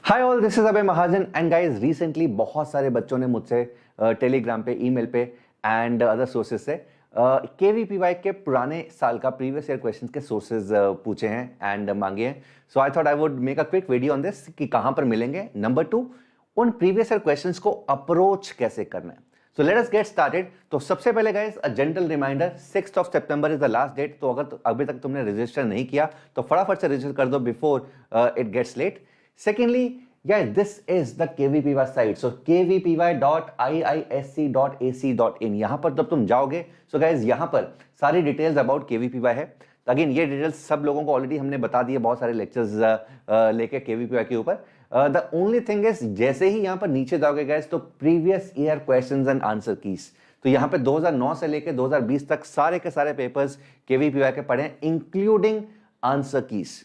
Hi all, this is Abhay Mahajan and guys recently बहुत सारे बच्चों ने मुझसे टेलीग्राम पे, ईमेल पे एंड अदर सोर्सेज से केवीपीवाई के पुराने साल का प्रीवियस ईयर क्वेश्चंस के सोर्सेज पूछे हैं एंड मांगे हैं। So I thought I would make a quick video on this कि कहाँ पर मिलेंगे। नंबर 2, उन प्रीवियस ईयर क्वेश्चंस को अप्रोच कैसे करना है। So let us get started. तो सबसे पहले गाइस अ जेंटल रिमाइंडर, 6 सितंबर इज द लास्ट डेट। तो अगर अभी तक तुमने रजिस्टर नहीं किया तो फटाफट से रजिस्टर कर दो before it gets late. Secondly, guys, this is the KVPY site. So kvpy.iisc.ac.in. यहाँ पर जब तुम जाओगे, so guys यहाँ पर सारी डिटेल्स अबाउट KVPY है। अगेन ये डिटेल्स सब लोगों को ऑलरेडी हमने बता दिए बहुत सारे लेक्चर्स लेके KVPY के ऊपर। द ओनली थिंग इज जैसे ही यहाँ पर नीचे जाओगे गाइस तो previous year questions and answer keys, तो यहाँ पे 2009 से लेके 2020 तक सारे के सारे पेपर्स KVPY के पढ़े हैं including answer keys.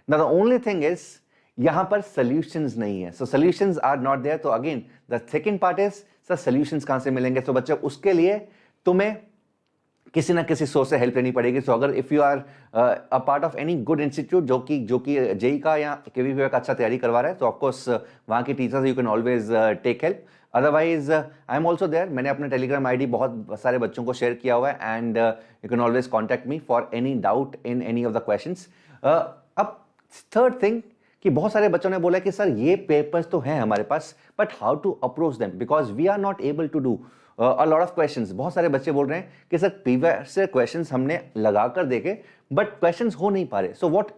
Now the only thing is यहां पर सॉल्यूशंस नहीं है, सो सॉल्यूशंस आर नॉट देयर। तो again the second part is sir solutions कहां से मिलेंगे। तो बच्चों उसके लिए तुम्हें किसी ना किसी सोर्स से हेल्प लेनी पड़ेगी। सो अगर if you are a part of any good institute जो कि जेई का या केवीपीवाई का अच्छा तैयारी करवा रहा है, तो ऑफकोर्स वहां की teachers you can always take help. Otherwise I am also there. मैंने अपने टेलीग्राम आईडी बहुत सारे बच्चों को शेयर किया हुआ है and you can always contact me for any doubt in any of the questions. अब थर्ड थिंग कि बहुत सारे बच्चों ने बोला कि सर ये पेपर्स तो हैं हमारे पास but how to approach them because we are not able to do a lot of questions. बहुत सारे बच्चे बोल रहे हैं कि सर प्रीवियस क्वेश्चंस हमने लगा कर देखे बट क्वेश्चंस हो नहीं पा रहे। So what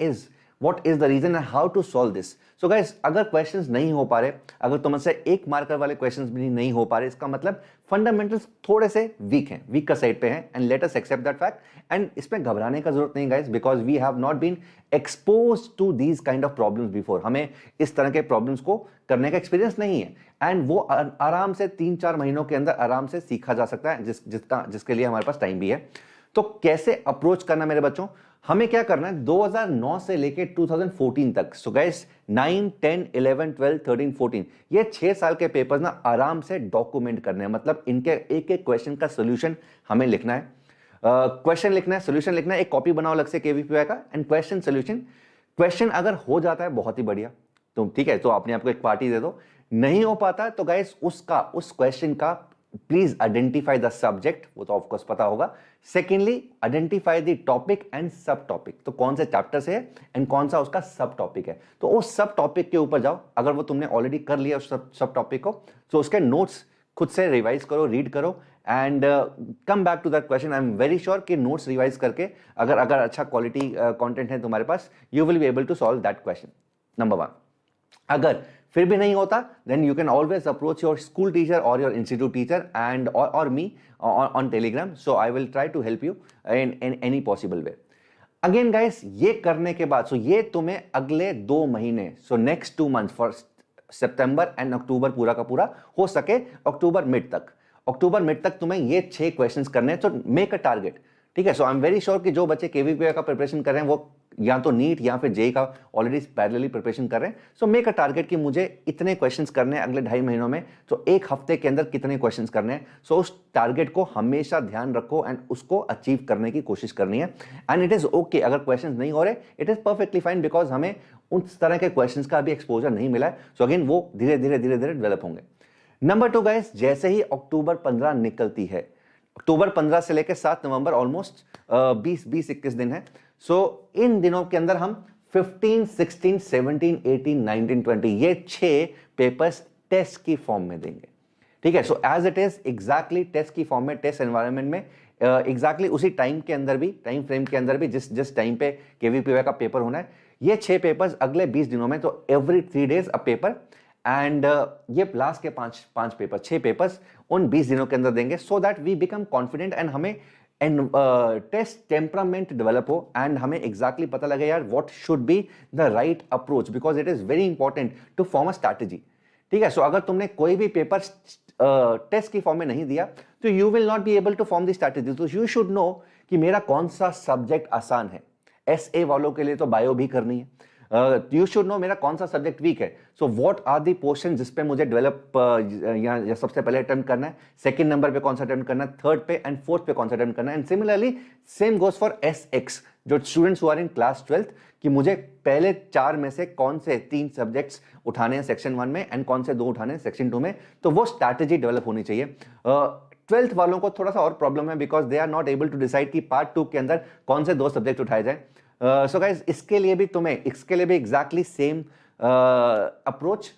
is the reason and how to solve this. So guys अगर क्वेश्चंस नहीं हो पा रहे, अगर तुमसे एक मार्कर वाले क्वेश्चंस भी नहीं हो पा रहे, इसका मतलब फंडामेंटल्स थोड़े से वीक हैं, वीक का साइड पे हैं and let us accept that fact. And इसमें घबराने का जरूरत नहीं guys because we have not been expose to these kind of problems before. हमें इस तरह के प्रॉब्लम्स को करने का एक्सपीरियंस नहीं है एंड वो आराम से 3-4 महीनों के अंदर आराम से सीखा जा सकता है जिसके लिए हमारे पास टाइम भी है। तो कैसे अप्रोच करना मेरे बच्चों, हमें क्या करना है 2009 से लेके 2014 तक। सो गाइस 9, 10, 11, 12, 13, 14 ये 6 साल के पेपर्स ना आराम से डॉक्यूमेंट करने हैं। मतलब इनके एक एक क्वेश्चन का सोल्यूशन हमें लिखना है, क्वेश्चन लिखना है, सोल्यूशन लिखना है, एक कॉपी बनाओ अलग से केवीपीवाई का एंड क्वेश्चन सोल्यूशन। क्वेश्चन अगर हो जाता है बहुत ही बढ़िया, तो ठीक है, तो अपने आपको एक पार्टी दे दो। नहीं हो पाता तो गाइस उस क्वेश्चन का प्लीज आइडेंटिफाई द सब्जेक्ट, वो तो ऑफकोर्स पता होगा। Secondly identify the topic and सब टॉपिक, तो कौन से चैप्टर से है एंड कौन सा उसका सब टॉपिक है, तो उस सब टॉपिक के ऊपर जाओ। अगर वो तुमने ऑलरेडी कर लिया उस सब टॉपिक को, तो उसके नोट्स खुद से रिवाइज करो, रीड करो and come back to that question. I am very sure कि नोट्स रिवाइज करके अगर अच्छा क्वालिटी कंटेंट है तुम्हारे पास, you will be able to solve that question. Number 1। अगर फिर भी नहीं होता then you can always approach your school teacher और योर इंस्टीट्यूट टीचर एंड और me on Telegram. So I will try to help you in any possible way. Again guys ये करने के बाद ये तुम्हें अगले 2 महीने, so next 2 month for September and October पूरा का पूरा, हो सके अक्टूबर मिड तक तुम्हें ये 6 क्वेश्चंस करने हैं। तो मेक अ टारगेट, ठीक है। सो आई एम वेरी श्योर कि जो बच्चे केवीपीवाई का प्रिपरेशन कर रहे हैं वो या तो नीट या फिर जेई का ऑलरेडी पैरेलली प्रिपरेशन कर रहे हैं। सो मेक अ टारगेट कि मुझे इतने क्वेश्चंस करने हैं अगले 2.5 महीनों में, तो एक हफ्ते के अंदर कितने क्वेश्चंस करने हैं। सो उस टारगेट को हमेशा ध्यान रखो एंड उसको अचीव करने की कोशिश करनी है। एंड इट इज ओके अगर क्वेश्चंस नहीं हो रहे, it is perfectly fine because हमें उस तरह के क्वेश्चंस का अभी एक्सपोजर नहीं मिला है। सो अगेन वो धीरे धीरे डेवलप होंगे। नंबर 2 गाइस, जैसे ही अक्टूबर 15 निकलती है, अक्टूबर 15 से लेकर 7 नवंबर ऑलमोस्ट 20-21 दिन है। सो इन दिनों के अंदर हम 15, 16, 17, 18, 19, 20 ये 6 पेपर्स टेस्ट की फॉर्म में देंगे, ठीक है। So as it is exactly test की फॉर्म में, टेस्ट एनवायरनमेंट में, एग्जैक्टली उसी टाइम फ्रेम के अंदर भी जिस टाइम पे केवीपीवाई का पेपर होना है, ये 6 पेपर्स अगले 20 दिनों में, तो every 3 days a paper and ये लास्ट के 5 पेपर, 6 पेपर्स उन 20 दिनों के अंदर देंगे so that we become confident and हमें टेस्ट टेम्परामेंट डेवलप हो एंड हमें एग्जैक्टली पता लगे यार what should be the right approach because it is very important to form a strategy, ठीक है। सो अगर तुमने कोई भी पेपर टेस्ट की फॉर्म में नहीं दिया तो you will not be able to form the strategy. तो यू शुड नो कि मेरा कौन सा सब्जेक्ट आसान है। एसए वालों के लिए तो बायो भी करनी है, यू शुड नो मेरा कौन सा सब्जेक्ट वीक है। So what are the portion जिसपे मुझे डेवलप या सबसे पहले अटेम्प्ट करना है, सेकंड नंबर पे कौन सा अटेम्प्ट करना है, थर्ड पे एंड फोर्थ पे कौन सा अटेम्प्ट करना है। And similarly same goes for SX, जो students who are in class 12th कि मुझे पहले 4 में से कौन से 3 सब्जेक्ट्स उठाने हैं सेक्शन 1 में एंड कौन से 2 उठाने हैं सेक्शन 2 में, तो वो स्ट्रैटेजी डेवलप होनी चाहिए। 12th वालों को थोड़ा सा और प्रॉब्लम है because they are not able to decide कि पार्ट 2 के अंदर कौन से 2 सब्जेक्ट उठाए जाए। सो गाइज इसके लिए भी एग्जैक्टली सेम अप्रोच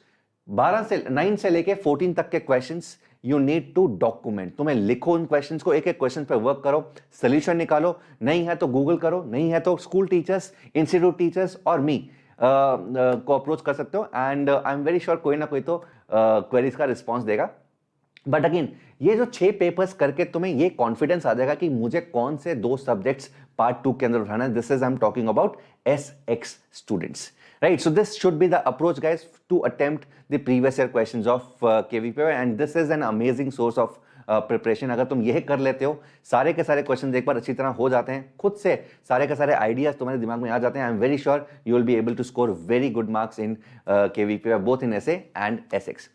9 से लेके 14 तक के questions you need to document. तुम्हें लिखो उन क्वेश्चंस को, एक एक क्वेश्चन पे वर्क करो, सोल्यूशन निकालो, नहीं है तो गूगल करो, नहीं है तो स्कूल टीचर्स, इंस्टीट्यूट टीचर्स और मी को अप्रोच कर सकते हो and I am very sure कोई ना कोई तो क्वेरीज का रिस्पॉन्स देगा। बट अगेन ये जो 6 पेपर्स करके तुम्हें ये कॉन्फिडेंस आ जाएगा कि मुझे कौन से 2 सब्जेक्ट्स पार्ट 2 के अंदर उठाना है। This is I am talking about SX students, right? So this should be the approach guys to attempt the previous year questions of KVPY and this is an amazing source of preparation. अगर तुम यह कर लेते हो, सारे के सारे question एक बार अच्छी तरह हो जाते हैं, खुद से सारे के सारे आइडियाज तुम्हारे दिमाग में आ जाते हैं, I am very sure you will be able to score very good marks in KVPY both in SA and SX।